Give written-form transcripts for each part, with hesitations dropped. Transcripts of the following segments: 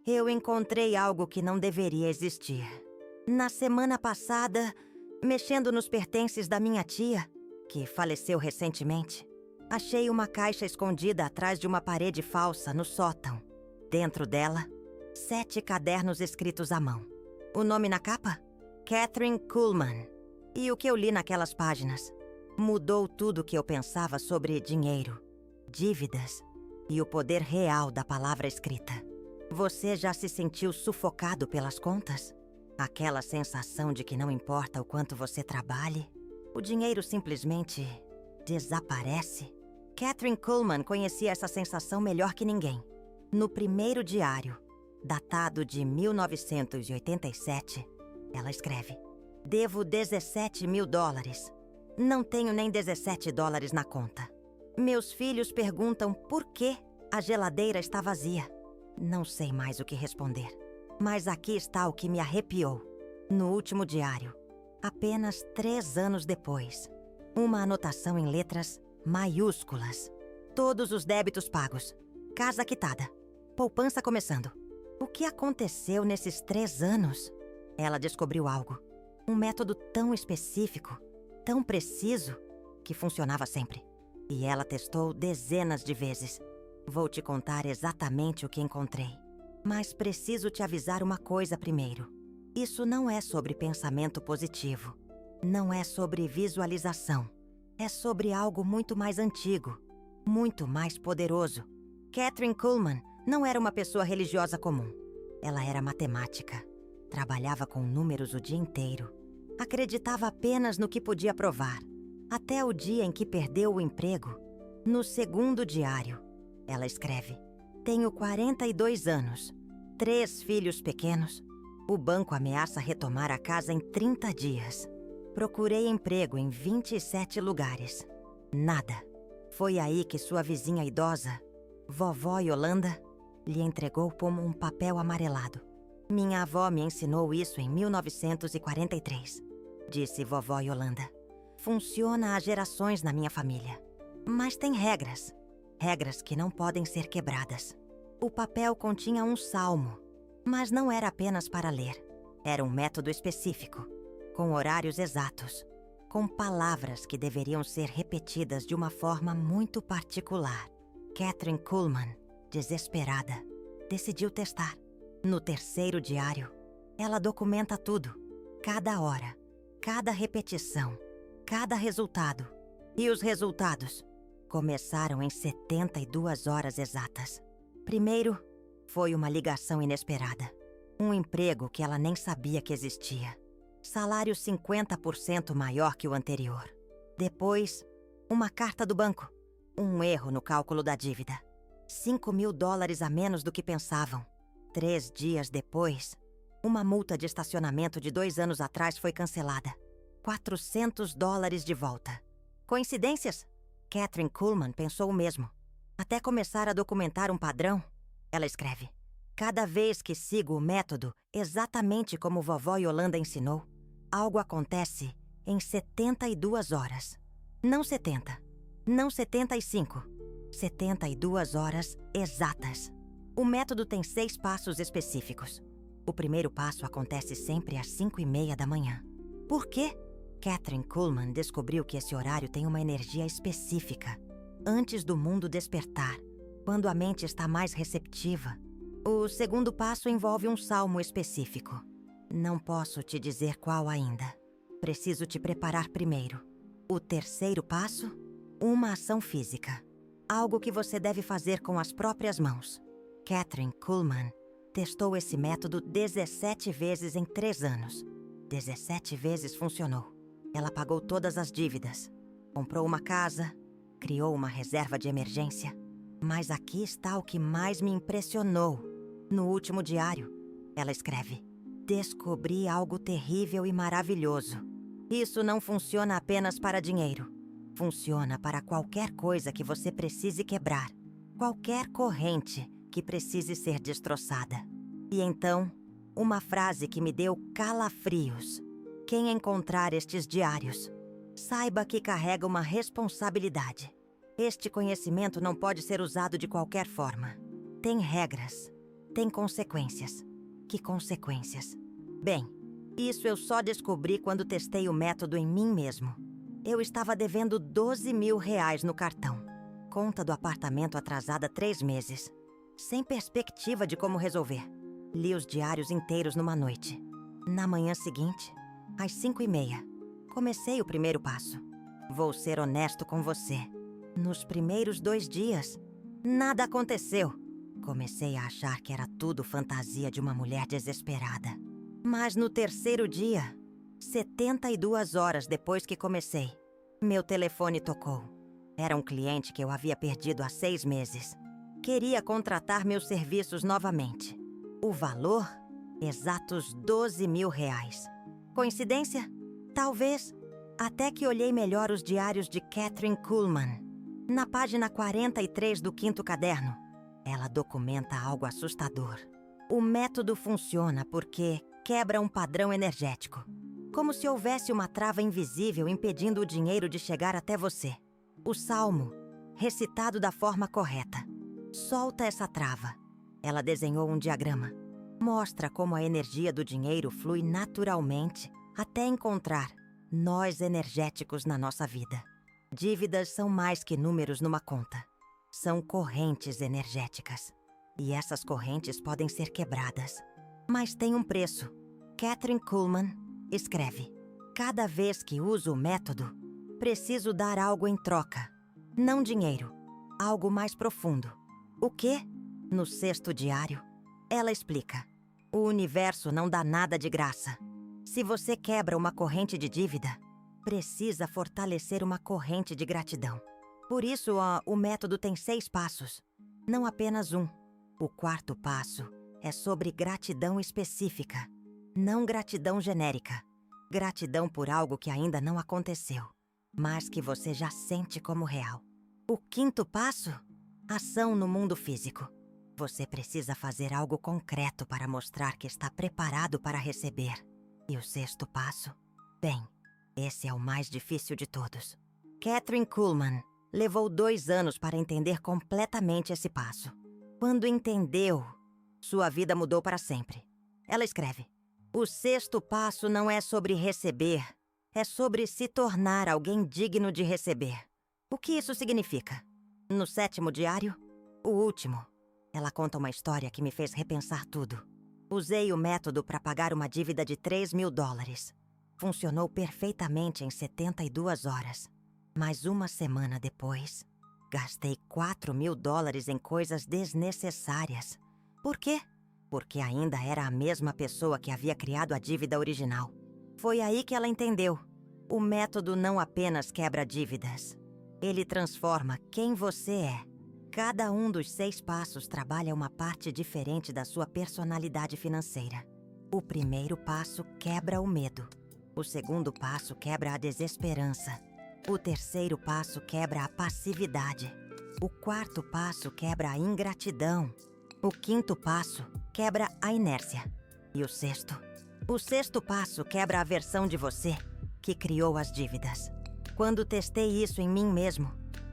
Eu encontrei algo que não deveria existir. Na semana passada, mexendo nos pertences da minha tia, que faleceu recentemente, achei uma caixa escondida atrás de uma parede falsa no sótão. Dentro dela, 7 cadernos escritos à mão. O nome na capa? Kathryn Kuhlman. E o que eu li naquelas páginas mudou tudo o que eu pensava sobre dinheiro, dívidas e o poder real da palavra escrita. Você já se sentiu sufocado pelas contas? Aquela sensação de que não importa o quanto você trabalhe, o dinheiro simplesmente desaparece? Kathryn Kuhlman conhecia essa sensação melhor que ninguém. No primeiro diário, datado de 1987, ela escreve: "Devo $17 mil. Não tenho nem $17 na conta. Meus filhos perguntam por que a geladeira está vazia. Não sei mais o que responder. Mas aqui está o que me arrepiou. No último diário, apenas 3 anos depois, uma anotação em letras maiúsculas. Todos os débitos pagos. Casa quitada. Poupança começando. O que aconteceu nesses 3 anos? Ela descobriu algo. Um método tão específico, tão preciso, que funcionava sempre. E ela testou dezenas de vezes. Vou te contar exatamente o que encontrei. Mas preciso te avisar uma coisa primeiro. Isso não é sobre pensamento positivo. Não é sobre visualização. É sobre algo muito mais antigo, muito mais poderoso. Kathryn Kuhlman não era uma pessoa religiosa comum. Ela era matemática. Trabalhava com números o dia inteiro. Acreditava apenas no que podia provar. Até o dia em que perdeu o emprego. No segundo diário, ela escreve: "Tenho 42 anos, 3 filhos pequenos. O banco ameaça retomar a casa em 30 dias. Procurei emprego em 27 lugares. Nada. Foi aí que sua vizinha idosa, vovó Yolanda, lhe entregou como um papel amarelado. Minha avó me ensinou isso em 1943, disse vovó Yolanda. Funciona há gerações na minha família. Mas tem regras. Regras que não podem ser quebradas. O papel continha um salmo, mas não era apenas para ler. Era um método específico, com horários exatos, com palavras que deveriam ser repetidas de uma forma muito particular. Kathryn Kuhlman, desesperada, decidiu testar. No terceiro diário, ela documenta tudo. Cada hora, cada repetição, cada resultado. E os resultados começaram em 72 horas exatas. Primeiro, foi uma ligação inesperada. Um emprego que ela nem sabia que existia. Salário 50% maior que o anterior. Depois, uma carta do banco. Um erro no cálculo da dívida. $5 mil a menos do que pensavam. 3 dias depois, uma multa de estacionamento de 2 anos atrás foi cancelada. $400 de volta. Coincidências? Kathryn Kuhlman pensou o mesmo. Até começar a documentar um padrão, ela escreve: "Cada vez que sigo o método exatamente como vovó Yolanda ensinou, algo acontece em 72 horas. Não 70, não 75, 72 horas exatas. O método tem 6 passos específicos. O primeiro passo acontece sempre às 5:30 da manhã. Por quê? Kathryn Kuhlman descobriu que esse horário tem uma energia específica. Antes do mundo despertar, quando a mente está mais receptiva. O segundo passo envolve um salmo específico. Não posso te dizer qual ainda. Preciso te preparar primeiro. O terceiro passo? Uma ação física. Algo que você deve fazer com as próprias mãos. Kathryn Kuhlman testou esse método 17 vezes em 3 anos. 17 vezes funcionou. Ela pagou todas as dívidas, comprou uma casa, criou uma reserva de emergência. Mas aqui está o que mais me impressionou. No último diário, ela escreve: "Descobri algo terrível e maravilhoso. Isso não funciona apenas para dinheiro. Funciona para qualquer coisa que você precise quebrar. Qualquer corrente que precise ser destroçada." E então, uma frase que me deu calafrios. Quem encontrar estes diários, saiba que carrega uma responsabilidade. Este conhecimento não pode ser usado de qualquer forma. Tem regras. tem consequências. Que consequências? Bem, isso eu só descobri quando testei o método em mim mesmo. Eu estava devendo 12 mil reais no cartão. Conta do apartamento atrasada 3 meses. Sem perspectiva de como resolver. Li os diários inteiros numa noite. Na manhã seguinte, às 5h30, comecei o primeiro passo. Vou ser honesto com você. Nos primeiros 2 dias, nada aconteceu. Comecei a achar que era tudo fantasia de uma mulher desesperada. Mas no 3º dia, 72 horas depois que comecei, meu telefone tocou. Era um cliente que eu havia perdido há 6 meses. Queria contratar meus serviços novamente. O valor? Exatos 12 mil reais. Coincidência? Talvez. Até que olhei melhor os diários de Kathryn Kuhlman. Na página 43 do 5º caderno, ela documenta algo assustador. O método funciona porque quebra um padrão energético. Como se houvesse uma trava invisível impedindo o dinheiro de chegar até você. O salmo, recitado da forma correta, solta essa trava. Ela desenhou um diagrama. Mostra como a energia do dinheiro flui naturalmente até encontrar nós energéticos na nossa vida. Dívidas são mais que números numa conta. São correntes energéticas. E essas correntes podem ser quebradas. Mas tem um preço. Kathryn Kuhlman escreve: cada vez que uso o método, preciso dar algo em troca. Não dinheiro. Algo mais profundo. O quê? No 6º diário, ela explica: o universo não dá nada de graça. Se você quebra uma corrente de dívida, precisa fortalecer uma corrente de gratidão. Por isso, o método tem 6 passos, não apenas um. O 4º passo é sobre gratidão específica, não gratidão genérica. Gratidão por algo que ainda não aconteceu, mas que você já sente como real. O 5º passo? Ação no mundo físico. Você precisa fazer algo concreto para mostrar que está preparado para receber. E o 6º passo? Bem, esse é o mais difícil de todos. Kathryn Kuhlman levou 2 anos para entender completamente esse passo. Quando entendeu, sua vida mudou para sempre. Ela escreve: o 6º passo não é sobre receber, é sobre se tornar alguém digno de receber. O que isso significa? No 7º diário, o último, ela conta uma história que me fez repensar tudo. Usei o método para pagar uma dívida de 3 mil dólares. Funcionou perfeitamente em 72 horas. Mas uma semana depois, gastei 4 mil dólares em coisas desnecessárias. Por quê? Porque ainda era a mesma pessoa que havia criado a dívida original. Foi aí que ela entendeu. O método não apenas quebra dívidas. Ele transforma quem você é. Cada um dos 6 passos trabalha uma parte diferente da sua personalidade financeira. O primeiro passo quebra o medo. O segundo passo quebra a desesperança. O terceiro passo quebra a passividade. O quarto passo quebra a ingratidão. O quinto passo quebra a inércia. E o sexto? O sexto passo quebra a versão de você que criou as dívidas. Quando testei isso em mim mesmo,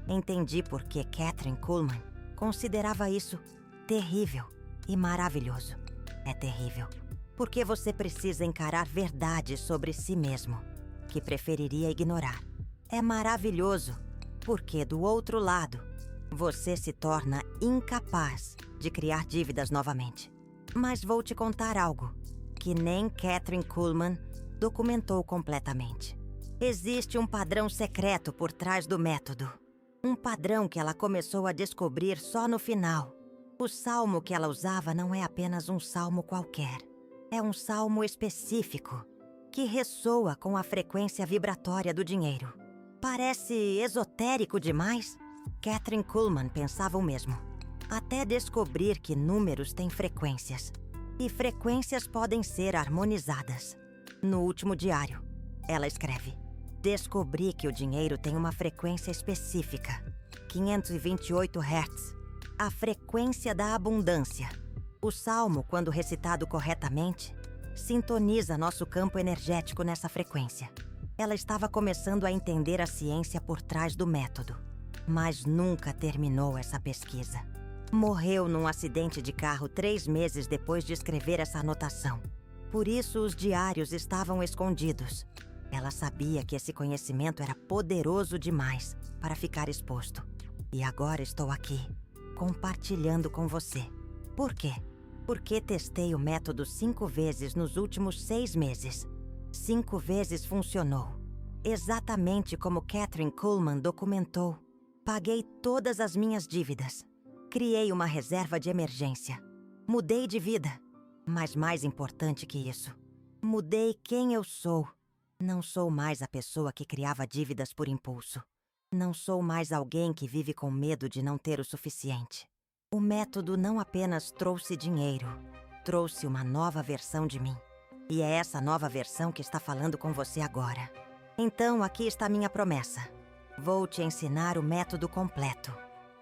entendi por que Kathryn Kuhlman considerava isso terrível e maravilhoso. É terrível, porque você precisa encarar verdades sobre si mesmo, que preferiria ignorar. É maravilhoso, porque do outro lado, você se torna incapaz de criar dívidas novamente. Mas vou te contar algo que nem Kathryn Kuhlman documentou completamente. Existe um padrão secreto por trás do método. Um padrão que ela começou a descobrir só no final. O salmo que ela usava não é apenas um salmo qualquer. É um salmo específico, que ressoa com a frequência vibratória do dinheiro. Parece esotérico demais? Kathryn Kuhlman pensava o mesmo. Até descobrir que números têm frequências. E frequências podem ser harmonizadas. No último diário, ela escreve: descobri que o dinheiro tem uma frequência específica, 528 Hz, a frequência da abundância. O salmo, quando recitado corretamente, sintoniza nosso campo energético nessa frequência. Ela estava começando a entender a ciência por trás do método, mas nunca terminou essa pesquisa. Morreu num acidente de carro 3 meses depois de escrever essa anotação. Por isso, os diários estavam escondidos. Ela sabia que esse conhecimento era poderoso demais para ficar exposto. E agora estou aqui, compartilhando com você. Por quê? Porque testei o método 5 vezes nos últimos 6 meses. 5 vezes funcionou. Exatamente como Kathryn Kuhlman documentou. Paguei todas as minhas dívidas. Criei uma reserva de emergência. Mudei de vida. Mas mais importante que isso, mudei quem eu sou. Não sou mais a pessoa que criava dívidas por impulso. Não sou mais alguém que vive com medo de não ter o suficiente. O método não apenas trouxe dinheiro, trouxe uma nova versão de mim. E é essa nova versão que está falando com você agora. Então, aqui está minha promessa. Vou te ensinar o método completo.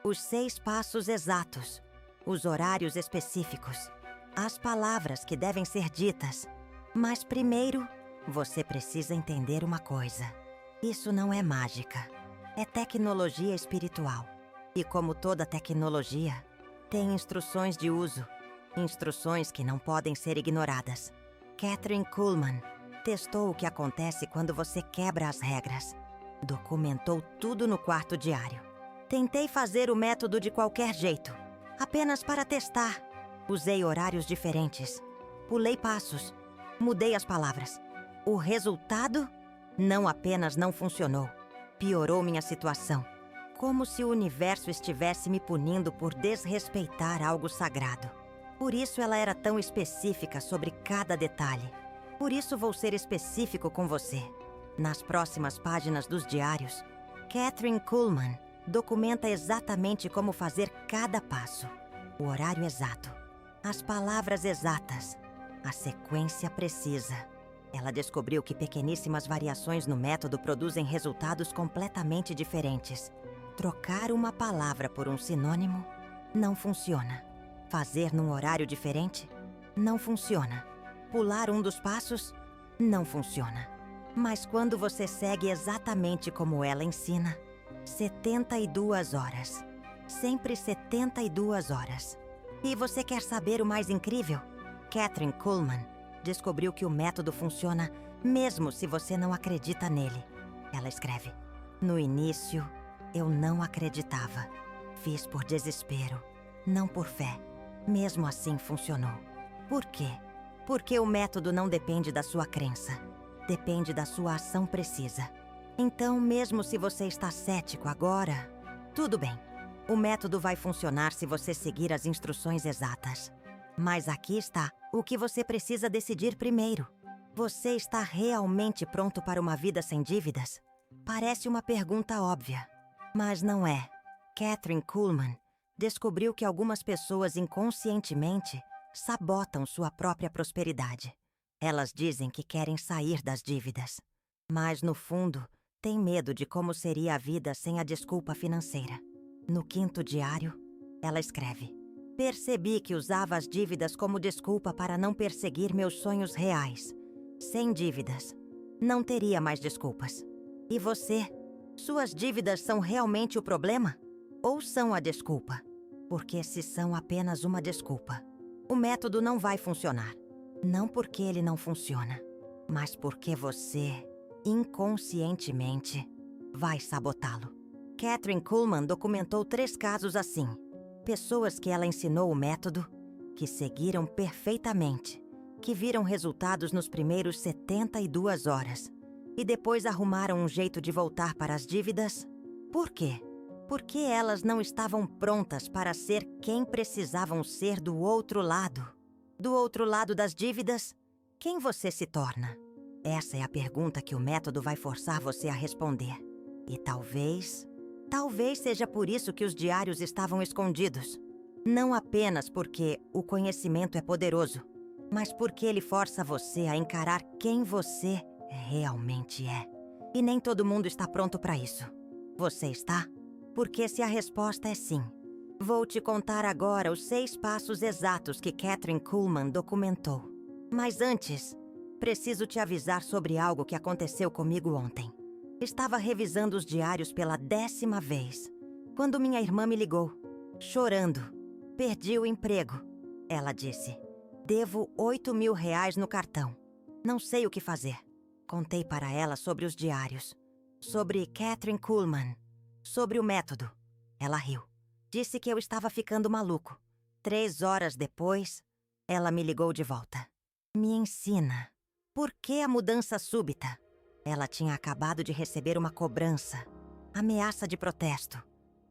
Os 6 passos exatos. Os horários específicos. As palavras que devem ser ditas. Mas primeiro, você precisa entender uma coisa. Isso não é mágica. É tecnologia espiritual. E como toda tecnologia, tem instruções de uso. Instruções que não podem ser ignoradas. Kathryn Kuhlman testou o que acontece quando você quebra as regras. Documentou tudo no quarto diário. Tentei fazer o método de qualquer jeito, apenas para testar. Usei horários diferentes. Pulei passos. Mudei as palavras. O resultado não apenas não funcionou, piorou minha situação. Como se o universo estivesse me punindo por desrespeitar algo sagrado. Por isso ela era tão específica sobre cada detalhe. Por isso vou ser específico com você. Nas próximas páginas dos diários, Kathryn Kuhlman documenta exatamente como fazer cada passo. O horário exato. As palavras exatas. A sequência precisa. Ela descobriu que pequeníssimas variações no método produzem resultados completamente diferentes. Trocar uma palavra por um sinônimo não funciona. Fazer num horário diferente não funciona. Pular um dos passos não funciona. Mas quando você segue exatamente como ela ensina, 72 horas. Sempre 72 horas. E você quer saber o mais incrível? Kathryn Kuhlman descobriu que o método funciona mesmo se você não acredita nele. Ela escreve: no início, eu não acreditava. Fiz por desespero, não por fé. Mesmo assim funcionou. Por quê? Porque o método não depende da sua crença. Depende da sua ação precisa. Então, mesmo se você está cético agora, tudo bem. O método vai funcionar se você seguir as instruções exatas. Mas aqui está o que você precisa decidir primeiro. Você está realmente pronto para uma vida sem dívidas? Parece uma pergunta óbvia, mas não é. Kathryn Kuhlman descobriu que algumas pessoas inconscientemente sabotam sua própria prosperidade. Elas dizem que querem sair das dívidas, mas no fundo têm medo de como seria a vida sem a desculpa financeira. No 5º diário, ela escreve: percebi que usava as dívidas como desculpa para não perseguir meus sonhos reais. Sem dívidas, não teria mais desculpas. E você? Suas dívidas são realmente o problema? Ou são a desculpa? Porque se são apenas uma desculpa, o método não vai funcionar. Não porque ele não funciona, mas porque você, inconscientemente, vai sabotá-lo. Kathryn Kuhlman documentou 3 casos assim. Pessoas que ela ensinou o método, que seguiram perfeitamente, que viram resultados nos primeiros 72 horas e depois arrumaram um jeito de voltar para as dívidas. Por quê? Porque elas não estavam prontas para ser quem precisavam ser do outro lado. Do outro lado das dívidas, quem você se torna? Essa é a pergunta que o método vai forçar você a responder. E talvez seja por isso que os diários estavam escondidos. Não apenas porque o conhecimento é poderoso, mas porque ele força você a encarar quem você realmente é. E nem todo mundo está pronto para isso. Você está? Porque se a resposta é sim, vou te contar agora os 6 passos exatos que Kathryn Kuhlman documentou. Mas antes, preciso te avisar sobre algo que aconteceu comigo ontem. Estava revisando os diários pela 10ª vez, quando minha irmã me ligou, chorando. Perdi o emprego, ela disse. Devo R$ 8.000 no cartão. Não sei o que fazer. Contei para ela sobre os diários, sobre Kathryn Kuhlman, sobre o método. Ela riu. Disse que eu estava ficando maluco. 3 horas depois, ela me ligou de volta. Me ensina. Por que a mudança súbita? Ela tinha acabado de receber uma cobrança. Ameaça de protesto.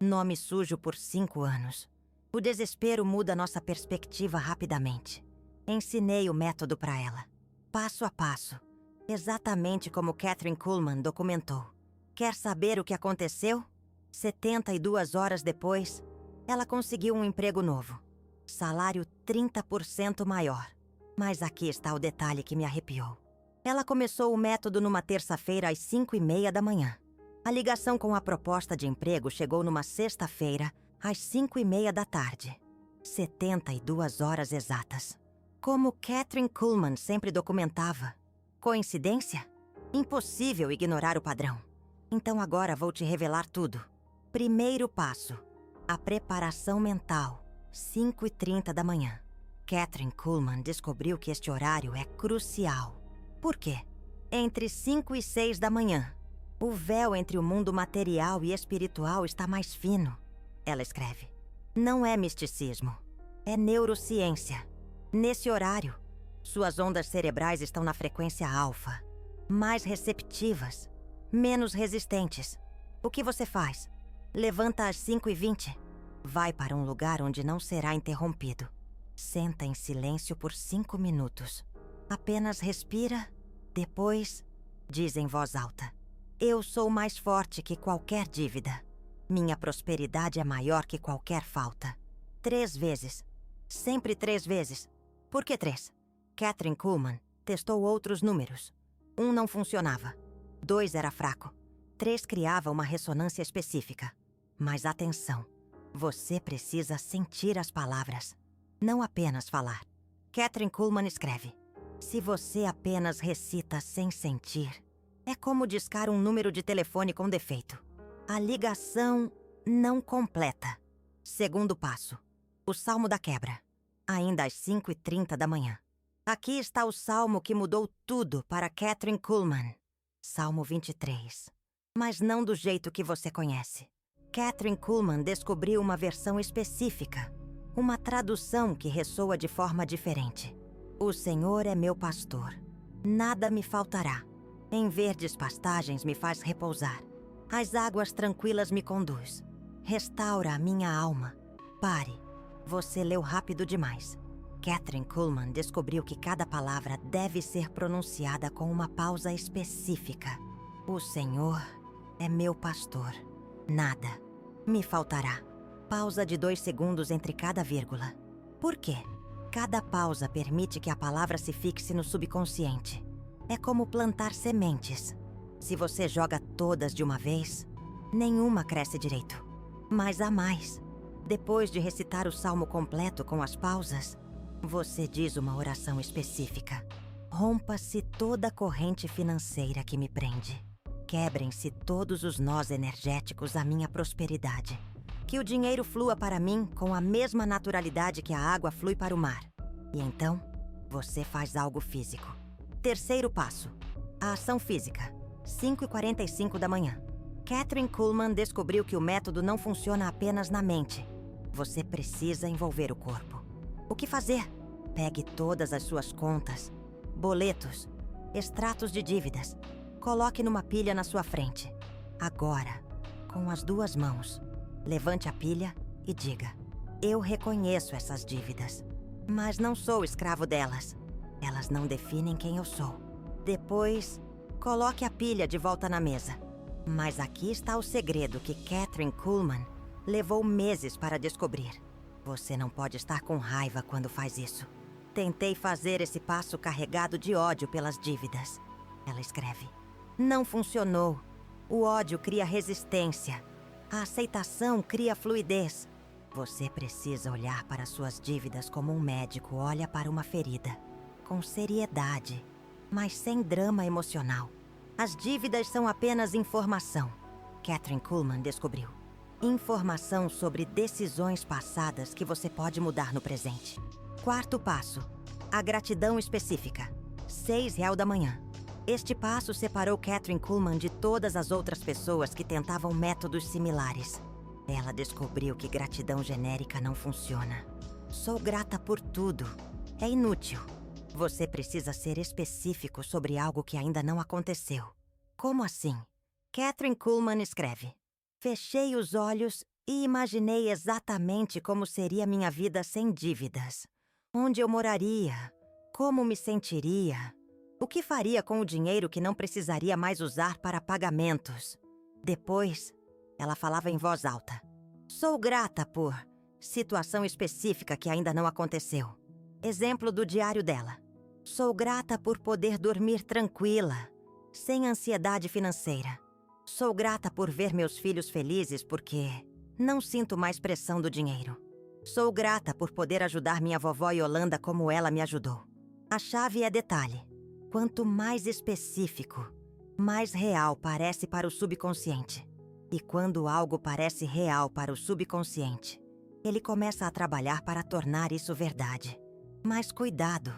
Nome sujo por 5 anos. O desespero muda nossa perspectiva rapidamente. Ensinei o método para ela. Passo a passo. Exatamente como Kathryn Kuhlman documentou. Quer saber o que aconteceu? 72 horas depois, ela conseguiu um emprego novo. Salário 30% maior. Mas aqui está o detalhe que me arrepiou. Ela começou o método numa terça-feira às 5:30 da manhã. A ligação com a proposta de emprego chegou numa sexta-feira às 5:30 da tarde. 72 horas exatas. Como Kathryn Kuhlman sempre documentava. Coincidência? Impossível ignorar o padrão. Então agora vou te revelar tudo. Primeiro passo. A preparação mental. 5:30 da manhã. Kathryn Kuhlman descobriu que este horário é crucial. Por quê? Entre 5 e 6 da manhã, o véu entre o mundo material e espiritual está mais fino. Ela escreve. Não é misticismo. É neurociência. Nesse horário, suas ondas cerebrais estão na frequência alfa, mais receptivas, menos resistentes. O que você faz? Levanta às 5:20. Vai para um lugar onde não será interrompido. Senta em silêncio por 5 minutos. Apenas respira, depois diz em voz alta. Eu sou mais forte que qualquer dívida. Minha prosperidade é maior que qualquer falta. 3 vezes. Sempre 3 vezes. Por que 3? Kathryn Kuhlman testou outros números. 1 não funcionava. 2 era fraco. 3 criava uma ressonância específica. Mas atenção, você precisa sentir as palavras, não apenas falar. Kathryn Kuhlman escreve. Se você apenas recita sem sentir, é como discar um número de telefone com defeito. A ligação não completa. Segundo passo. O Salmo da Quebra. Ainda às 5:30 da manhã. Aqui está o salmo que mudou tudo para Kathryn Kuhlman. Salmo 23. Mas não do jeito que você conhece. Kathryn Kuhlman descobriu uma versão específica. Uma tradução que ressoa de forma diferente. O Senhor é meu pastor. Nada me faltará. Em verdes pastagens me faz repousar. As águas tranquilas me conduz. Restaura a minha alma. Pare. Você leu rápido demais. Kathryn Kuhlman descobriu que cada palavra deve ser pronunciada com uma pausa específica. O Senhor é meu pastor. Nada me faltará. Pausa de 2 segundos entre cada vírgula. Por quê? Cada pausa permite que a palavra se fixe no subconsciente. É como plantar sementes. Se você joga todas de uma vez, nenhuma cresce direito. Mas há mais. Depois de recitar o salmo completo com as pausas, você diz uma oração específica. Rompa-se toda a corrente financeira que me prende. Quebrem-se todos os nós energéticos à minha prosperidade. Que o dinheiro flua para mim com a mesma naturalidade que a água flui para o mar. E então, você faz algo físico. Terceiro passo. A ação física. 5:45 da manhã. Kathryn Kuhlman descobriu que o método não funciona apenas na mente. Você precisa envolver o corpo. O que fazer? Pegue todas as suas contas, boletos, extratos de dívidas. Coloque numa pilha na sua frente. Agora, com as 2 mãos, levante a pilha e diga: eu reconheço essas dívidas, mas não sou escravo delas. Elas não definem quem eu sou. Depois, coloque a pilha de volta na mesa. Mas aqui está o segredo que Kathryn Kuhlman levou meses para descobrir. Você não pode estar com raiva quando faz isso. Tentei fazer esse passo carregado de ódio pelas dívidas. Ela escreve. Não funcionou. O ódio cria resistência. A aceitação cria fluidez. Você precisa olhar para suas dívidas como um médico olha para uma ferida. Com seriedade, mas sem drama emocional. As dívidas são apenas informação. Kathryn Kuhlman descobriu. Informação sobre decisões passadas que você pode mudar no presente. Quarto passo. A gratidão específica. R$6 da manhã. Este passo separou Kathryn Kuhlman de todas as outras pessoas que tentavam métodos similares. Ela descobriu que gratidão genérica não funciona. Sou grata por tudo. É inútil. Você precisa ser específico sobre algo que ainda não aconteceu. Como assim? Kathryn Kuhlman escreve: fechei os olhos e imaginei exatamente como seria minha vida sem dívidas. Onde eu moraria? Como me sentiria? O que faria com o dinheiro que não precisaria mais usar para pagamentos? Depois, ela falava em voz alta. Sou grata por situação específica que ainda não aconteceu. Exemplo do diário dela. Sou grata por poder dormir tranquila, sem ansiedade financeira. Sou grata por ver meus filhos felizes porque não sinto mais pressão do dinheiro. Sou grata por poder ajudar minha vovó Yolanda como ela me ajudou. A chave é detalhe. Quanto mais específico, mais real parece para o subconsciente. E quando algo parece real para o subconsciente, ele começa a trabalhar para tornar isso verdade. Mas cuidado!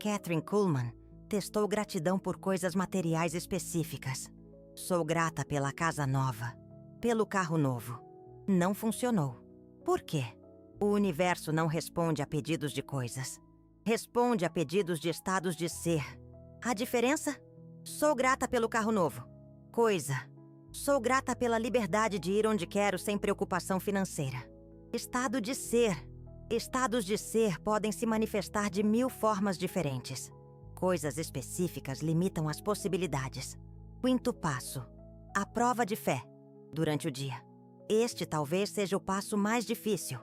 Kathryn Kuhlman testou gratidão por coisas materiais específicas. Sou grata pela casa nova, pelo carro novo. Não funcionou. Por quê? O universo não responde a pedidos de coisas. Responde a pedidos de estados de ser. A diferença? Sou grata pelo carro novo. Coisa. Sou grata pela liberdade de ir onde quero sem preocupação financeira. Estado de ser. Estados de ser podem se manifestar de 1000 formas diferentes. Coisas específicas limitam as possibilidades. Quinto passo. A prova de fé. Durante o dia. Este talvez seja o passo mais difícil.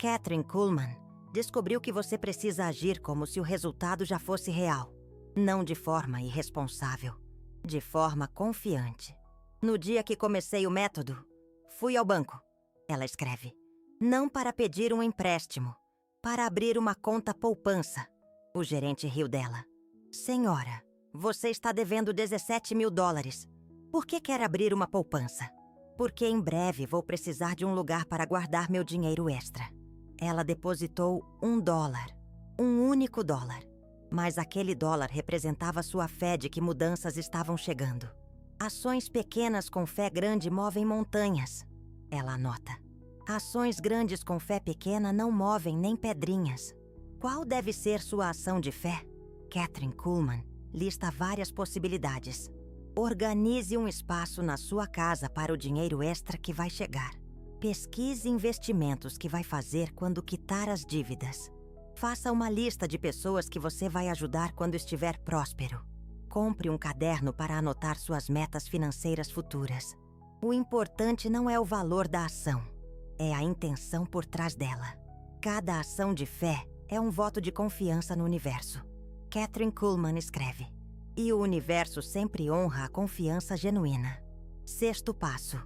Kathryn Kuhlman descobriu que você precisa agir como se o resultado já fosse real. Não de forma irresponsável. De forma confiante. No dia que comecei o método, fui ao banco. Ela escreve. Não para pedir um empréstimo. Para abrir uma conta poupança. O gerente riu dela. Senhora, você está devendo $17.000. Por que quer abrir uma poupança? Porque em breve vou precisar de um lugar para guardar meu dinheiro extra. Ela depositou $1. Um único dólar. Mas aquele dólar representava sua fé de que mudanças estavam chegando. Ações pequenas com fé grande movem montanhas. Ela anota. Ações grandes com fé pequena não movem nem pedrinhas. Qual deve ser sua ação de fé? Kathryn Kuhlman lista várias possibilidades. Organize um espaço na sua casa para o dinheiro extra que vai chegar. Pesquise investimentos que vai fazer quando quitar as dívidas. Faça uma lista de pessoas que você vai ajudar quando estiver próspero. Compre um caderno para anotar suas metas financeiras futuras. O importante não é o valor da ação, é a intenção por trás dela. Cada ação de fé é um voto de confiança no universo. Kathryn Kuhlman escreve. E o universo sempre honra a confiança genuína. Sexto passo.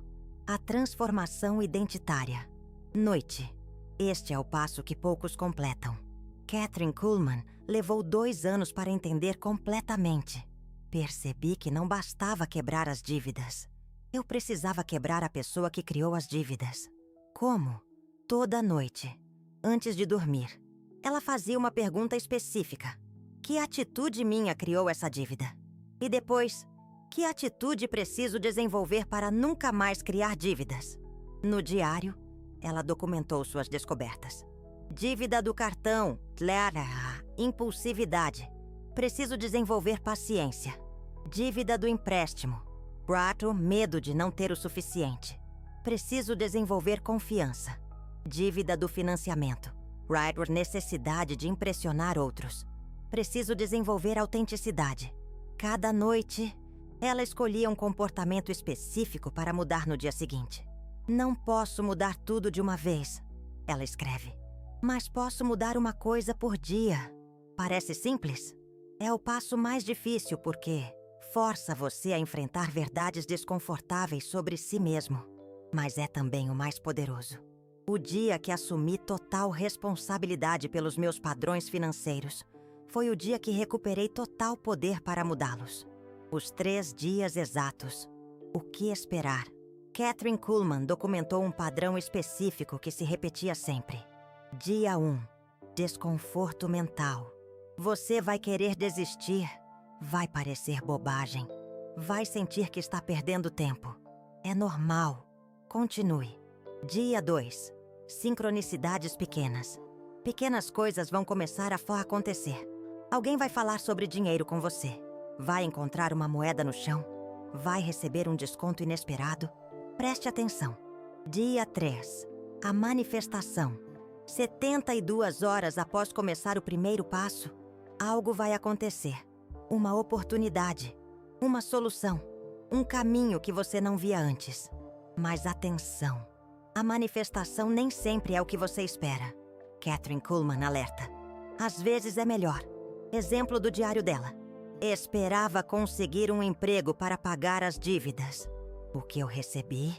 A transformação identitária. Noite. Este é o passo que poucos completam. Kathryn Kuhlman levou 2 anos para entender completamente. Percebi que não bastava quebrar as dívidas. Eu precisava quebrar a pessoa que criou as dívidas. Como? Toda noite, antes de dormir, ela fazia uma pergunta específica. Que atitude minha criou essa dívida? E depois, que atitude preciso desenvolver para nunca mais criar dívidas? No diário, ela documentou suas descobertas. Dívida do cartão, impulsividade. Preciso desenvolver paciência. Dívida do empréstimo. Medo de não ter o suficiente. Preciso desenvolver confiança. Dívida do financiamento. Necessidade de impressionar outros. Preciso desenvolver autenticidade. Cada noite, ela escolhia um comportamento específico para mudar no dia seguinte. Não posso mudar tudo de uma vez, ela escreve. Mas posso mudar uma coisa por dia. Parece simples? É o passo mais difícil porque força você a enfrentar verdades desconfortáveis sobre si mesmo. Mas é também o mais poderoso. O dia que assumi total responsabilidade pelos meus padrões financeiros foi o dia que recuperei total poder para mudá-los. Os 3 dias exatos. O que esperar? Kathryn Kuhlman documentou um padrão específico que se repetia sempre. Dia 1. Desconforto mental. Você vai querer desistir. Vai parecer bobagem. Vai sentir que está perdendo tempo. É normal. Continue. Dia 2. Sincronicidades pequenas. Pequenas coisas vão começar a acontecer. Alguém vai falar sobre dinheiro com você. Vai encontrar uma moeda no chão. Vai receber um desconto inesperado. Preste atenção. Dia 3. A manifestação. 72 horas após começar o primeiro passo, algo vai acontecer. Uma oportunidade. Uma solução. Um caminho que você não via antes. Mas atenção. A manifestação nem sempre é o que você espera. Kathryn Kuhlman alerta. Às vezes é melhor. Exemplo do diário dela. Esperava conseguir um emprego para pagar as dívidas. O que eu recebi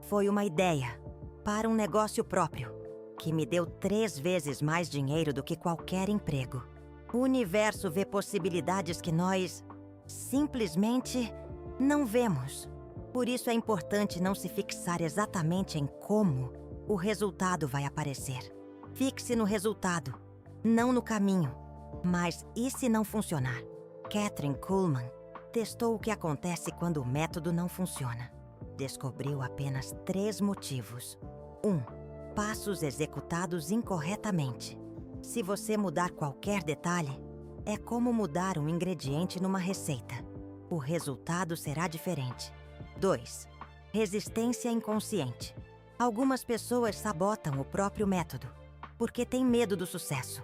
foi uma ideia para um negócio próprio, que me deu 3 vezes mais dinheiro do que qualquer emprego. O universo vê possibilidades que nós simplesmente não vemos. Por isso é importante não se fixar exatamente em como o resultado vai aparecer. Fixe no resultado, não no caminho. Mas e se não funcionar? Kathryn Kuhlman testou o que acontece quando o método não funciona. Descobriu apenas 3 motivos. 1. Passos executados incorretamente. Se você mudar qualquer detalhe, é como mudar um ingrediente numa receita. O resultado será diferente. 2. Resistência inconsciente. Algumas pessoas sabotam o próprio método porque têm medo do sucesso.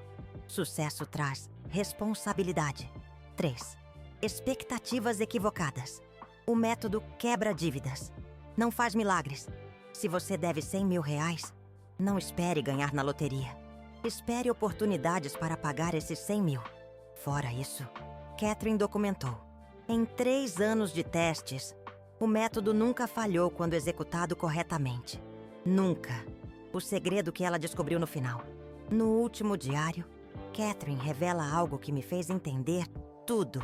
Sucesso traz responsabilidade. 3. Expectativas equivocadas. O método quebra dívidas. Não faz milagres. Se você deve 100 mil reais, não espere ganhar na loteria. Espere oportunidades para pagar esses 100 mil. Fora isso, Kathryn documentou. Em 3 anos de testes, o método nunca falhou quando executado corretamente. Nunca. O segredo que ela descobriu no final. No último diário, Kathryn revela algo que me fez entender tudo.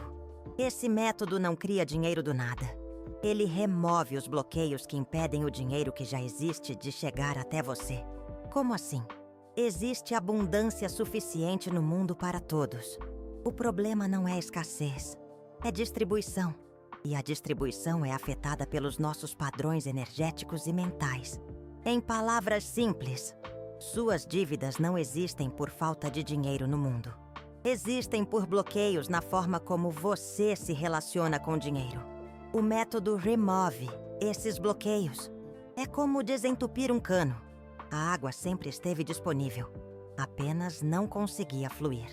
Esse método não cria dinheiro do nada. Ele remove os bloqueios que impedem o dinheiro que já existe de chegar até você. Como assim? Existe abundância suficiente no mundo para todos. O problema não é escassez, é distribuição. E a distribuição é afetada pelos nossos padrões energéticos e mentais. Em palavras simples, suas dívidas não existem por falta de dinheiro no mundo. Existem por bloqueios na forma como você se relaciona com o dinheiro. O método remove esses bloqueios. É como desentupir um cano. A água sempre esteve disponível, apenas não conseguia fluir.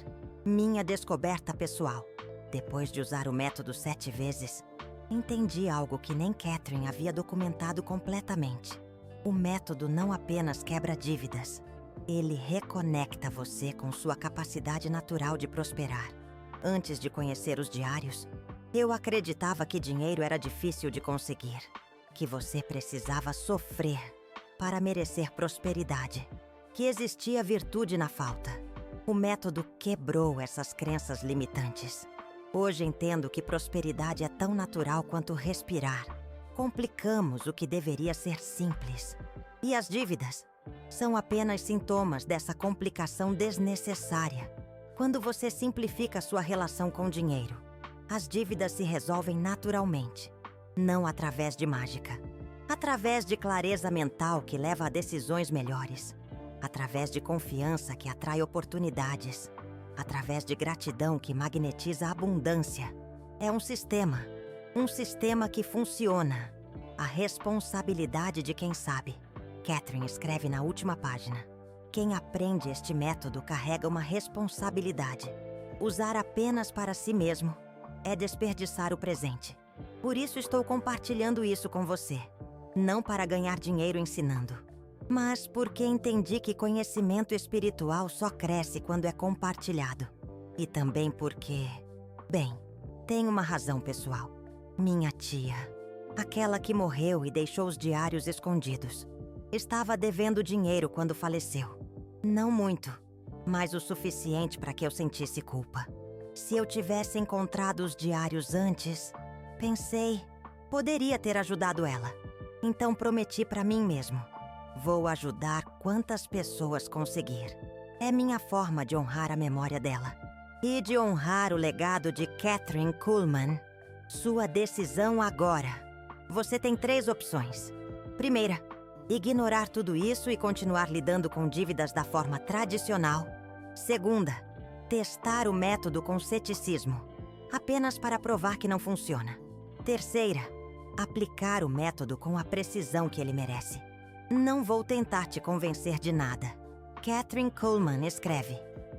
Minha descoberta pessoal. Depois de usar o método 7 vezes, entendi algo que nem Kathryn havia documentado completamente. O método não apenas quebra dívidas, ele reconecta você com sua capacidade natural de prosperar. Antes de conhecer os diários, eu acreditava que dinheiro era difícil de conseguir, que você precisava sofrer para merecer prosperidade, que existia virtude na falta. O método quebrou essas crenças limitantes. Hoje entendo que prosperidade é tão natural quanto respirar. Complicamos o que deveria ser simples. E as dívidas são apenas sintomas dessa complicação desnecessária. Quando você simplifica sua relação com o dinheiro, as dívidas se resolvem naturalmente, não através de mágica. Através de clareza mental que leva a decisões melhores. Através de confiança que atrai oportunidades. Através de gratidão que magnetiza a abundância. É um sistema que funciona. A responsabilidade de quem sabe. Kathryn escreve na última página. Quem aprende este método carrega uma responsabilidade. Usar apenas para si mesmo é desperdiçar o presente. Por isso estou compartilhando isso com você. Não para ganhar dinheiro ensinando, mas porque entendi que conhecimento espiritual só cresce quando é compartilhado. E também porque, bem, tem uma razão pessoal. Minha tia, aquela que morreu e deixou os diários escondidos, estava devendo dinheiro quando faleceu. Não muito, mas o suficiente para que eu sentisse culpa. Se eu tivesse encontrado os diários antes, pensei, poderia ter ajudado ela. Então prometi para mim mesmo. Vou ajudar quantas pessoas conseguir. É minha forma de honrar a memória dela. E de honrar o legado de Katherine Kuhlman. Sua decisão agora. Você tem 3 opções. Primeira, ignorar tudo isso e continuar lidando com dívidas da forma tradicional. Segunda, testar o método com ceticismo, apenas para provar que não funciona. Terceira, aplicar o método com a precisão que ele merece. Não vou tentar te convencer de nada. Katherine Kuhlman escreve: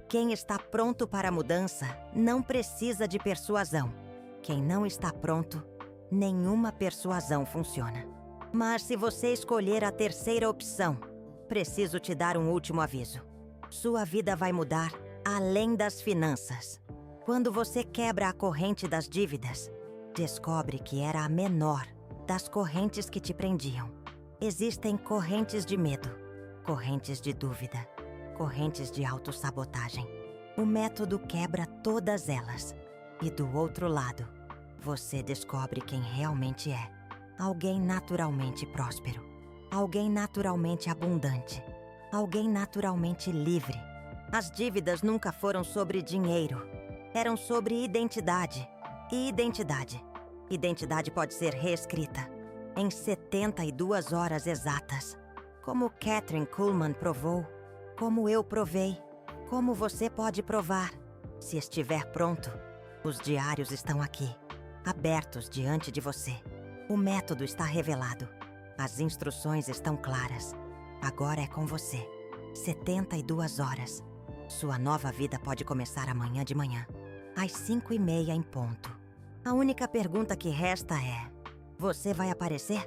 quem está pronto para a mudança não precisa de persuasão. Quem não está pronto, nenhuma persuasão funciona. Mas se você escolher a terceira opção, preciso te dar um último aviso. Sua vida vai mudar além das finanças. Quando você quebra a corrente das dívidas, descobre que era a menor das correntes que te prendiam. Existem correntes de medo, correntes de dúvida, correntes de autossabotagem. O método quebra todas elas. E do outro lado, você descobre quem realmente é. Alguém naturalmente próspero. Alguém naturalmente abundante. Alguém naturalmente livre. As dívidas nunca foram sobre dinheiro. Eram sobre identidade. E identidade. Identidade pode ser reescrita em 72 horas exatas. Como Katherine Kuhlman provou, como eu provei, como você pode provar. Se estiver pronto, os diários estão aqui, abertos diante de você. O método está revelado. As instruções estão claras. Agora é com você. 72 horas. Sua nova vida pode começar amanhã de manhã, às 5:30 em ponto. A única pergunta que resta é: você vai aparecer?